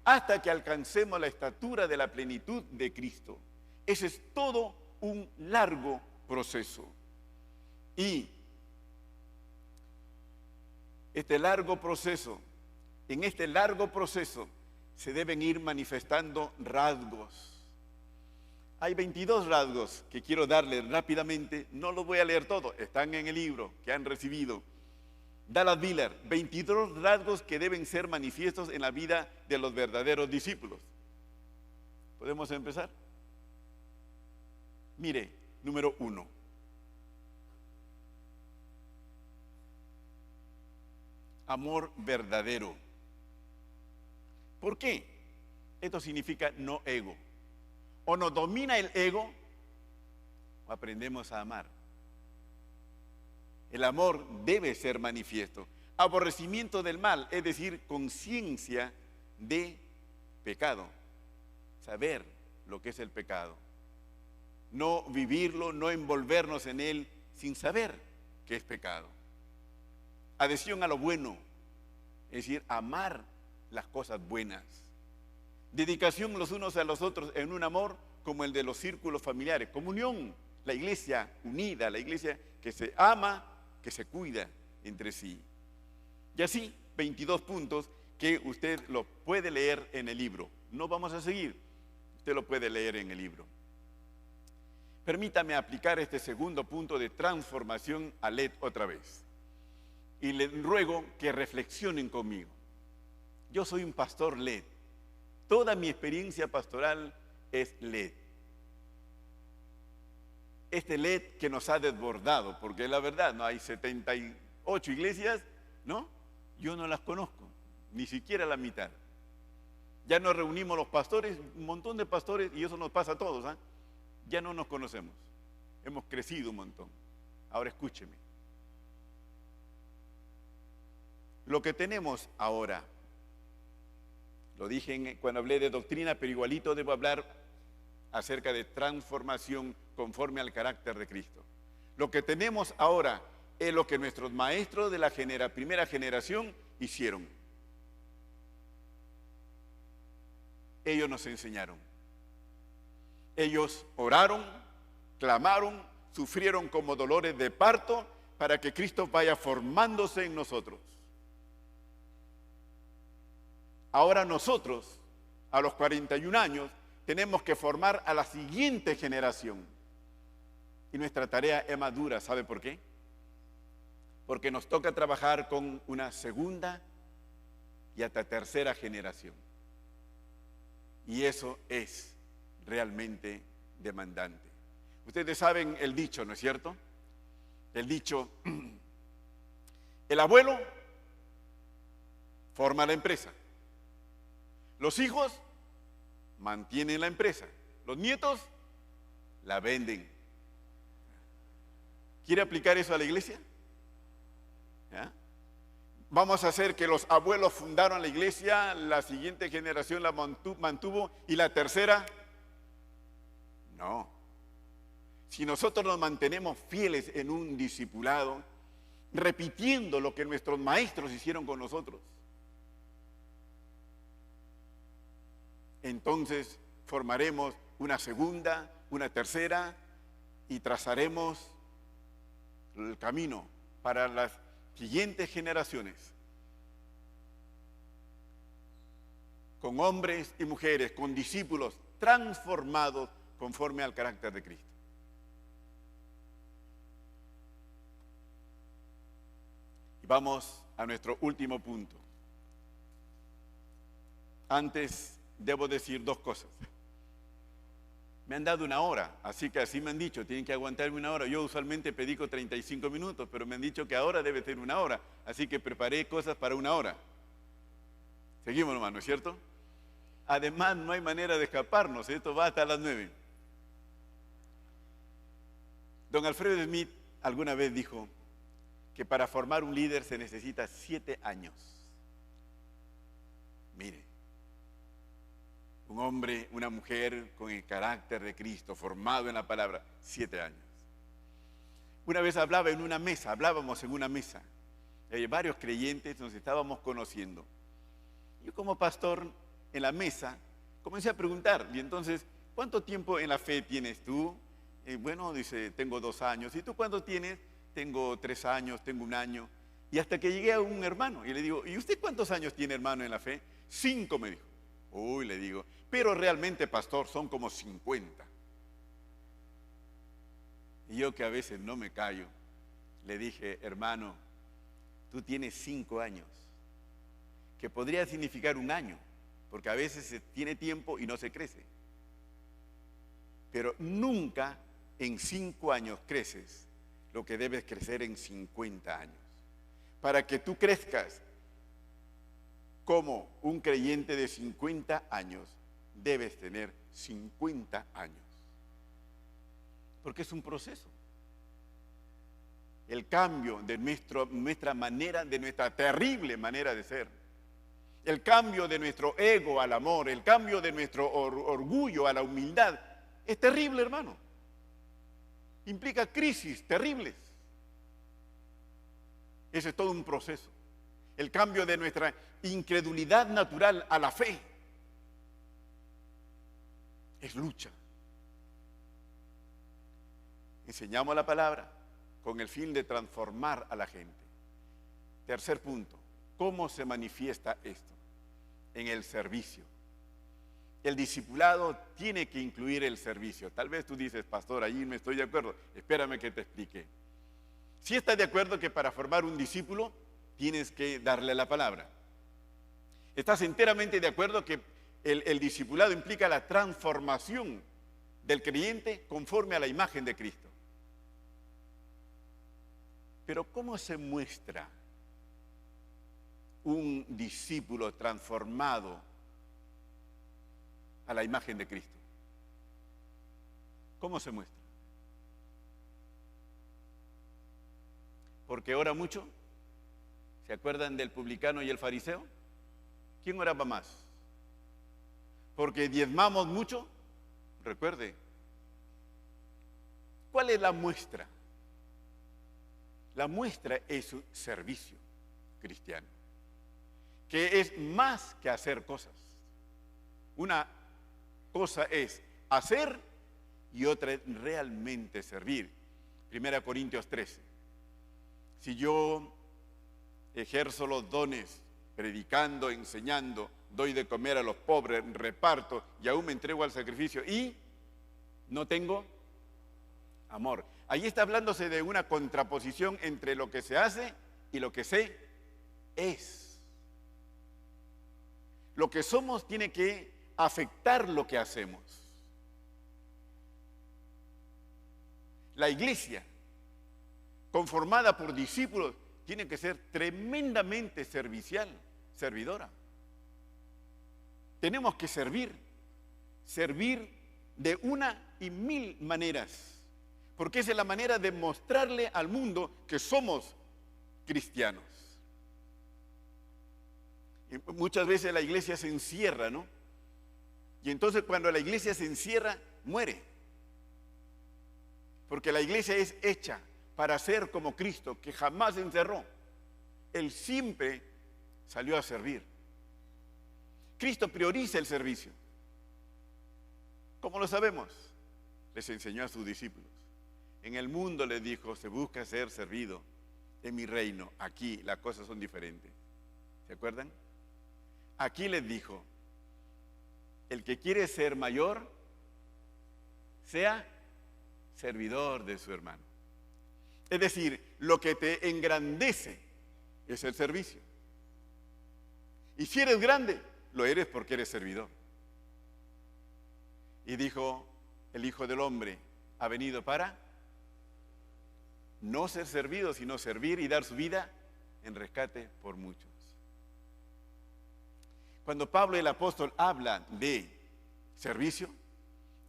hasta que alcancemos la estatura de la plenitud de Cristo. Ese es todo un largo proceso. Y en este largo proceso se deben ir manifestando rasgos. Hay 22 rasgos que quiero darles rápidamente, no los voy a leer todos, están en el libro que han recibido. Dallas Willard, 22 rasgos que deben ser manifiestos en la vida de los verdaderos discípulos. ¿Podemos empezar? Mire, número 1. Amor verdadero. ¿Por qué? Esto significa no ego. O nos domina el ego, o aprendemos a amar. El amor debe ser manifiesto. Aborrecimiento del mal, es decir, conciencia de pecado. Saber lo que es el pecado. No vivirlo, no envolvernos en él sin saber que es pecado. Adhesión a lo bueno, es decir, amar las cosas buenas. Dedicación los unos a los otros en un amor como el de los círculos familiares. Comunión, la iglesia unida, la iglesia que se ama, que se cuida entre sí. Y así, 22 puntos que usted lo puede leer en el libro. No vamos a seguir, usted lo puede leer en el libro. Permítame aplicar este segundo punto de transformación a LED otra vez. Y les ruego que reflexionen conmigo. Yo soy un pastor LED. Toda mi experiencia pastoral es LED. Este LED que nos ha desbordado, porque la verdad, no hay 78 iglesias, ¿no? Yo no las conozco, ni siquiera la mitad. Ya nos reunimos los pastores, un montón de pastores, y eso nos pasa a todos, ¿eh? Ya no nos conocemos. Hemos crecido un montón. Ahora escúcheme. Lo que tenemos ahora, lo dije cuando hablé de doctrina, pero igualito debo hablar acerca de transformación conforme al carácter de Cristo. Lo que tenemos ahora es lo que nuestros maestros de la primera generación hicieron. Ellos nos enseñaron. Ellos oraron, clamaron, sufrieron como dolores de parto para que Cristo vaya formándose en nosotros. Ahora nosotros, a los 41 años, tenemos que formar a la siguiente generación. Y nuestra tarea es más dura, ¿sabe por qué? Porque nos toca trabajar con una segunda y hasta tercera generación. Y eso es realmente demandante. Ustedes saben el dicho, ¿no es cierto? El dicho, el abuelo forma la empresa. Los hijos mantienen la empresa. Los nietos la venden. ¿Quiere aplicar eso a la iglesia? ¿Ya? Vamos a hacer que los abuelos fundaron la iglesia, la siguiente generación la mantuvo y la tercera, no. Si nosotros nos mantenemos fieles en un discipulado, repitiendo lo que nuestros maestros hicieron con nosotros, entonces formaremos una segunda, una tercera y trazaremos el camino para las siguientes generaciones, con hombres y mujeres, con discípulos transformados conforme al carácter de Cristo. Y vamos a nuestro último punto. Antes debo decir dos cosas. Me han dado una hora, así que así me han dicho, tienen que aguantarme una hora. Yo usualmente predico 35 minutos, pero me han dicho que ahora debe ser una hora, así que preparé cosas para una hora. Seguimos nomás, ¿no es cierto? Además, no hay manera de escaparnos, esto va hasta las 9. Don Alfredo Smith alguna vez dijo que para formar un líder se necesita 7 años. Mire. Un hombre, una mujer con el carácter de Cristo, formado en la palabra, 7 años. Una vez hablábamos en una mesa, varios creyentes, nos estábamos conociendo. Yo como pastor en la mesa comencé a preguntar, y entonces, ¿cuánto tiempo en la fe tienes tú? Bueno, dice, tengo 2 años. ¿Y tú cuánto tienes? Tengo 3 años, tengo 1 año. Y hasta que llegué a un hermano y le digo, ¿y usted cuántos años tiene, hermano, en la fe? 5, me dijo. Uy, le digo, pero realmente, pastor, son como 50. Y yo, que a veces no me callo, le dije, hermano, tú tienes 5 años, que podría significar 1 año, porque a veces se tiene tiempo y no se crece. Pero nunca en 5 años creces lo que debes crecer en 50 años. Para que tú crezcas como un creyente de 50 años, debes tener 50 años. Porque es un proceso. El cambio de nuestra manera, de nuestra terrible manera de ser. El cambio de nuestro ego al amor, el cambio de nuestro orgullo a la humildad, es terrible, hermano. Implica crisis terribles. Ese es todo un proceso. El cambio de nuestra incredulidad natural a la fe es lucha. Enseñamos la palabra con el fin de transformar a la gente. Tercer punto, ¿cómo se manifiesta esto? En el servicio. El discipulado tiene que incluir el servicio. Tal vez tú dices, pastor, allí no estoy de acuerdo. Espérame que te explique. Si estás de acuerdo que para formar un discípulo tienes que darle la palabra. Estás enteramente de acuerdo que el discipulado implica la transformación del creyente conforme a la imagen de Cristo. Pero ¿cómo se muestra un discípulo transformado a la imagen de Cristo? ¿Cómo se muestra? Porque ora mucho. ¿Se acuerdan del publicano y el fariseo? ¿Quién oraba más? Porque diezmamos mucho. Recuerde, ¿cuál es la muestra? La muestra es su servicio cristiano, que es más que hacer cosas. Una cosa es hacer y otra es realmente servir. 1 Corintios 13. Si yo ejerzo los dones, predicando, enseñando, doy de comer a los pobres, reparto y aún me entrego al sacrificio y no tengo amor. Ahí está hablándose de una contraposición entre lo que se hace y lo que se es. Lo que somos tiene que afectar lo que hacemos. La iglesia, conformada por discípulos, tiene que ser tremendamente servicial, servidora. Tenemos que servir de una y mil maneras, porque esa es la manera de mostrarle al mundo que somos cristianos. Y muchas veces la iglesia se encierra, ¿no? Y entonces cuando la iglesia se encierra, muere. Porque la iglesia es hecha para ser como Cristo, que jamás se encerró. Él siempre salió a servir. Cristo prioriza el servicio. ¿Cómo lo sabemos? Les enseñó a sus discípulos. En el mundo, les dijo, se busca ser servido. En mi reino, aquí las cosas son diferentes. ¿Se acuerdan? Aquí les dijo, el que quiere ser mayor, sea servidor de su hermano. Es decir, lo que te engrandece es el servicio. Y si eres grande, lo eres porque eres servidor. Y dijo, el Hijo del Hombre ha venido para no ser servido, sino servir y dar su vida en rescate por muchos. Cuando Pablo el apóstol habla de servicio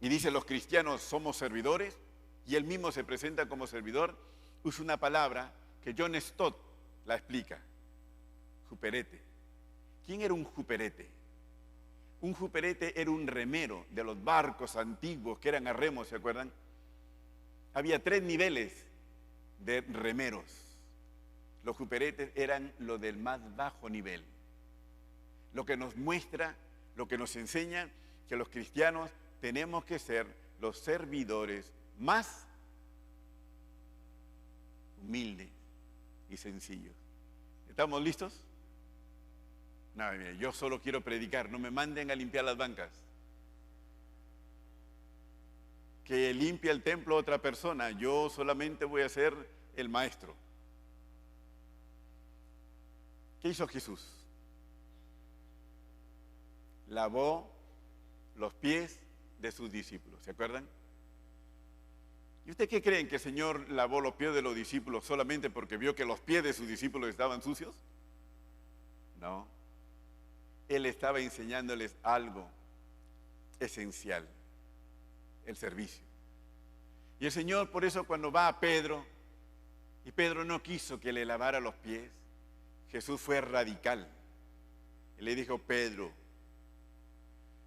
y dice los cristianos somos servidores y él mismo se presenta como servidor, usa una palabra que John Stott la explica, juperete. ¿Quién era un juperete? Un juperete era un remero de los barcos antiguos que eran a remos, ¿se acuerdan? Había 3 niveles de remeros. los juperetes eran lo del más bajo nivel. Lo que nos muestra, lo que nos enseña que los cristianos tenemos que ser los servidores más humildes y sencillos. ¿Estamos listos? No, mire, yo solo quiero predicar, no me manden a limpiar las bancas. Que limpie el templo otra persona, yo solamente voy a ser el maestro. ¿Qué hizo Jesús? Lavó los pies de sus discípulos, ¿se acuerdan? ¿Y ustedes qué creen, que el Señor lavó los pies de los discípulos solamente porque vio que los pies de sus discípulos estaban sucios? No. Él estaba enseñándoles algo esencial, el servicio. Y el Señor, por eso, cuando va a Pedro, y Pedro no quiso que le lavara los pies, Jesús fue radical. Y le dijo: Pedro,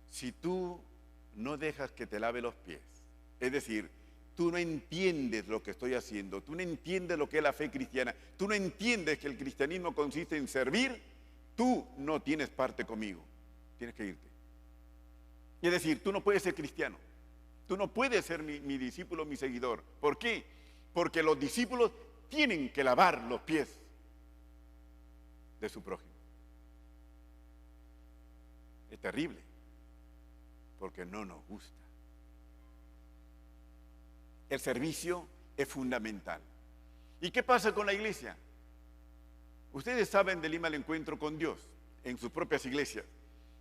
si tú no dejas que te lave los pies, es decir, tú no entiendes lo que estoy haciendo, tú no entiendes lo que es la fe cristiana, tú no entiendes que el cristianismo consiste en servir, tú no tienes parte conmigo, tienes que irte. Es decir, tú no puedes ser cristiano, tú no puedes ser mi discípulo, mi seguidor. ¿Por qué? Porque los discípulos tienen que lavar los pies de su prójimo. Es terrible, porque no nos gusta. El servicio es fundamental. ¿Y qué pasa con la iglesia? Ustedes saben del Lima al Encuentro con Dios en sus propias iglesias.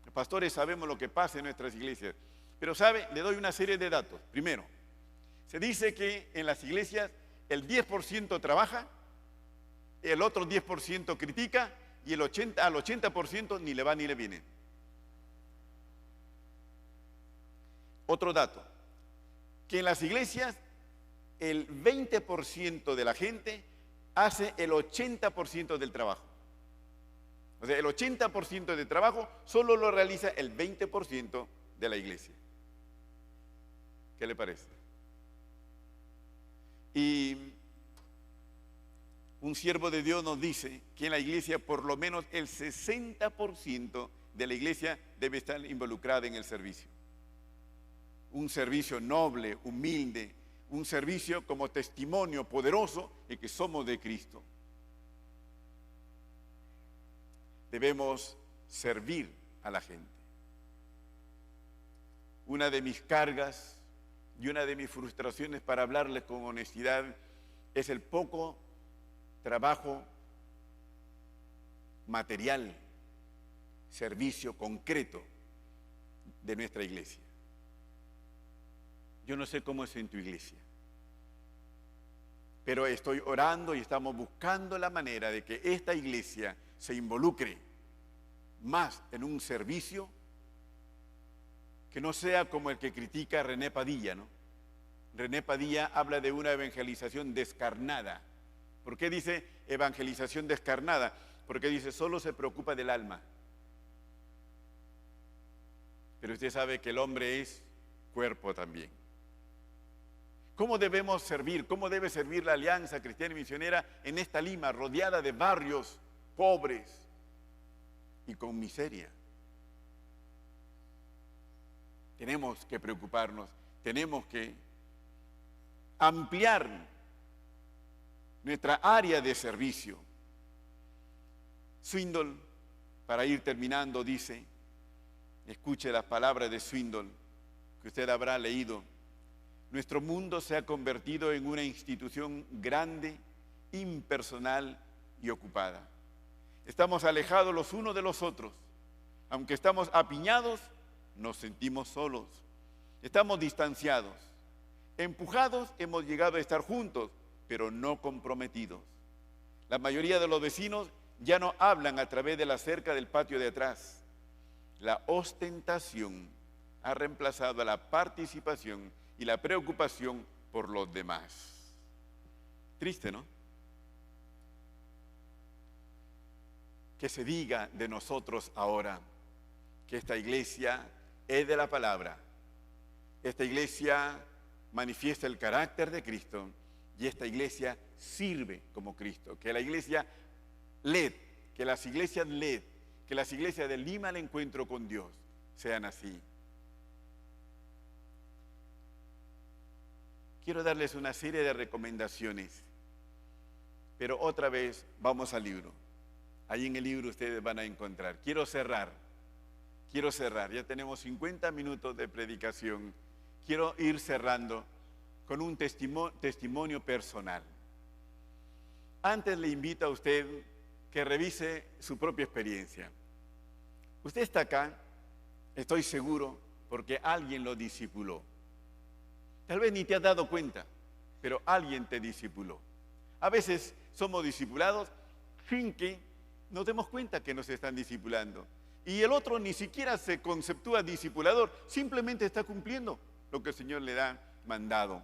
Los pastores sabemos lo que pasa en nuestras iglesias. Pero ¿sabe? Le doy una serie de datos. Primero, se dice que en las iglesias el 10% trabaja, el otro 10% critica y al 80% ni le va ni le viene. Otro dato, que en las iglesias el 20% de la gente hace el 80% del trabajo. O sea, el 80% del trabajo solo lo realiza el 20% de la iglesia. ¿Qué le parece? Y un siervo de Dios nos dice que en la iglesia por lo menos el 60% de la iglesia debe estar involucrada en el servicio. Un servicio noble, humilde, un servicio como testimonio poderoso de que somos de Cristo. Debemos servir a la gente. Una de mis cargas y una de mis frustraciones, para hablarles con honestidad, es el poco trabajo material, servicio concreto de nuestra iglesia. Yo no sé cómo es en tu iglesia, pero estoy orando y estamos buscando la manera de que esta iglesia se involucre más en un servicio que no sea como el que critica René Padilla, ¿no? René Padilla habla de una evangelización descarnada. ¿Por qué dice evangelización descarnada? Porque dice, solo se preocupa del alma. Pero usted sabe que el hombre es cuerpo también. ¿Cómo debemos servir? ¿Cómo debe servir la Alianza Cristiana y Misionera en esta Lima, rodeada de barrios pobres y con miseria? Tenemos que preocuparnos, tenemos que ampliar nuestra área de servicio. Swindoll, para ir terminando, dice, escuche las palabras de Swindoll, que usted habrá leído: nuestro mundo se ha convertido en una institución grande, impersonal y ocupada. Estamos alejados los unos de los otros. Aunque estamos apiñados, nos sentimos solos. Estamos distanciados. Empujados, hemos llegado a estar juntos, pero no comprometidos. La mayoría de los vecinos ya no hablan a través de la cerca del patio de atrás. La ostentación ha reemplazado a la participación y la preocupación por los demás. Triste, ¿no? Que se diga de nosotros ahora que esta iglesia es de la palabra. Esta iglesia manifiesta el carácter de Cristo y esta iglesia sirve como Cristo. Que la iglesia LED, que las iglesias LED, que las iglesias de Lima al encuentro con Dios sean así. Quiero darles una serie de recomendaciones, pero otra vez vamos al libro. Ahí en el libro ustedes van a encontrar. Quiero cerrar, ya tenemos 50 minutos de predicación. Quiero ir cerrando con un testimonio personal. Antes le invito a usted que revise su propia experiencia. Usted está acá, estoy seguro, porque alguien lo discipuló. Tal vez ni te has dado cuenta, pero alguien te discipuló. A veces somos discipulados sin que nos demos cuenta que nos están discipulando. Y el otro ni siquiera se conceptúa discipulador, simplemente está cumpliendo lo que el Señor le ha mandado,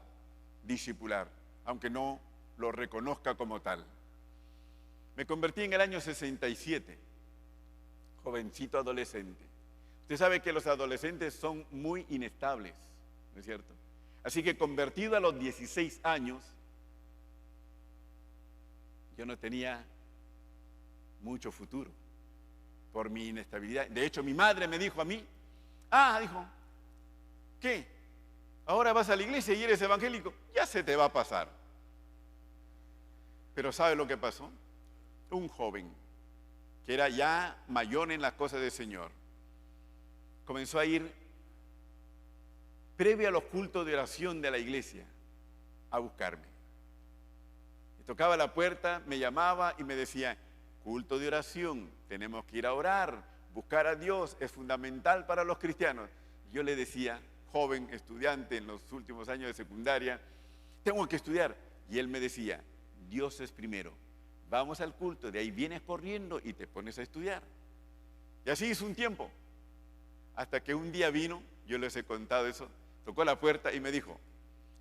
discipular, aunque no lo reconozca como tal. Me convertí en el año 67, jovencito adolescente. Usted sabe que los adolescentes son muy inestables, ¿no es cierto? Así que convertido a los 16 años, yo no tenía mucho futuro por mi inestabilidad. De hecho, mi madre me dijo a mí, dijo, ¿qué? Ahora vas a la iglesia y eres evangélico, ya se te va a pasar. Pero ¿sabe lo que pasó? Un joven que era ya mayor en las cosas del Señor comenzó a ir previo a los cultos de oración de la iglesia a buscarme. Me tocaba la puerta, me llamaba y me decía, culto de oración, tenemos que ir a orar, buscar a Dios, es fundamental para los cristianos. Yo le decía, joven estudiante en los últimos años de secundaria, tengo que estudiar. Y él me decía, Dios es primero, vamos al culto, de ahí vienes corriendo y te pones a estudiar. Y así hizo un tiempo, hasta que un día vino, yo les he contado eso, tocó la puerta y me dijo,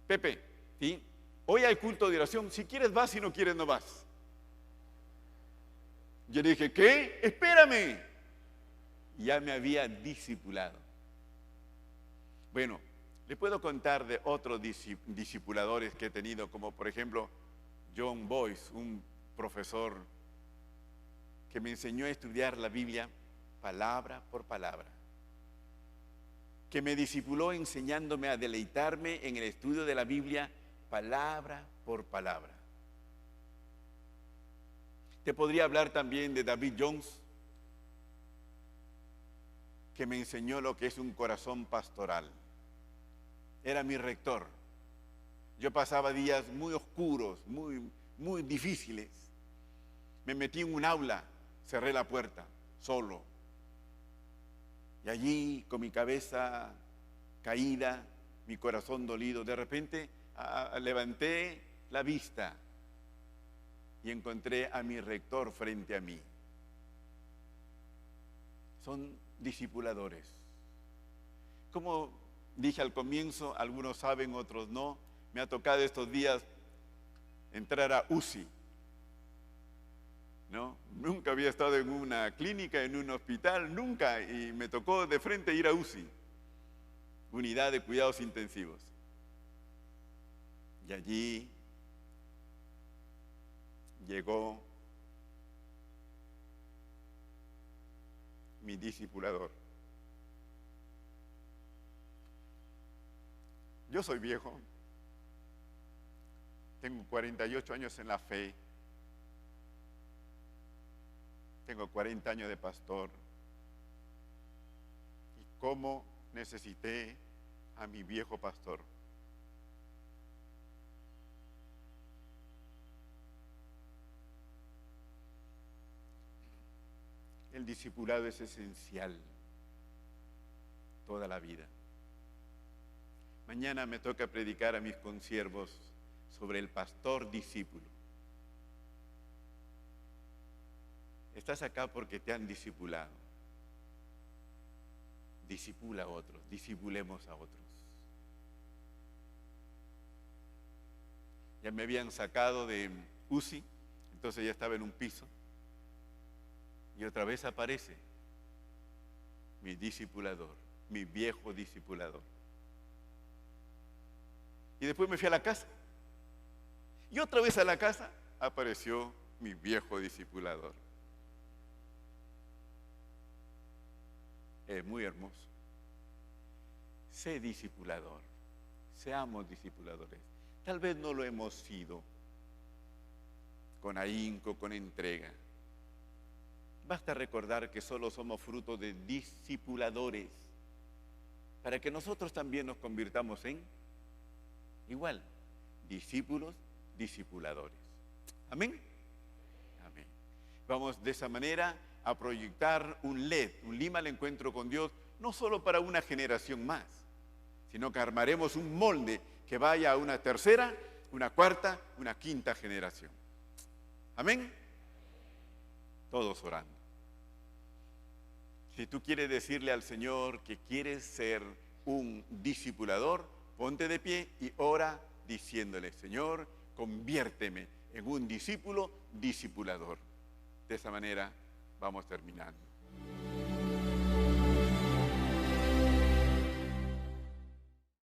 Pepe, ¿sí? Hoy hay culto de oración, si quieres vas, si no quieres no vas. Yo le dije, ¿qué? Espérame. Y ya me había discipulado. Bueno, le puedo contar de otros discipuladores que he tenido, como por ejemplo John Boyce, un profesor que me enseñó a estudiar la Biblia palabra por palabra, que me discipuló enseñándome a deleitarme en el estudio de la Biblia palabra por palabra. Te podría hablar también de David Jones, que me enseñó lo que es un corazón pastoral. Era mi rector. Yo pasaba días muy oscuros, muy difíciles. Me metí en un aula, cerré la puerta, solo. Y allí, con mi cabeza caída, mi corazón dolido, de repente levanté la vista y encontré a mi rector frente a mí. Son discipuladores. Como dije al comienzo, algunos saben, otros no, me ha tocado estos días entrar a UCI. ¿No? Nunca había estado en una clínica, en un hospital, nunca, y me tocó de frente ir a UCI, Unidad de Cuidados Intensivos. Y allí llegó mi discipulador. Yo soy viejo, tengo 48 años en la fe, tengo 40 años de pastor. ¿Y cómo necesité a mi viejo pastor? El discipulado es esencial toda la vida. Mañana me toca predicar a mis consiervos sobre el pastor discípulo. Estás acá porque te han discipulado. Discipula a otros, discipulemos a otros. Ya me habían sacado de UCI, entonces ya estaba en un piso. Y otra vez aparece mi discipulador, mi viejo discipulador. Y después me fui a la casa. Y otra vez a la casa apareció mi viejo discipulador. Es muy hermoso. Sé discipulador. Seamos discipuladores. Tal vez no lo hemos sido con ahínco, con entrega. Basta recordar que solo somos fruto de discipuladores para que nosotros también nos convirtamos en igual, discípulos, discipuladores. Amén. Amén. Vamos de esa manera a proyectar un LED, un Lima al encuentro con Dios, no solo para una generación más, sino que armaremos un molde que vaya a una tercera, una cuarta, una quinta generación. Amén. Todos orando. Si tú quieres decirle al Señor que quieres ser un discipulador, ponte de pie y ora diciéndole: Señor, conviérteme en un discípulo discipulador. De esa manera vamos terminando.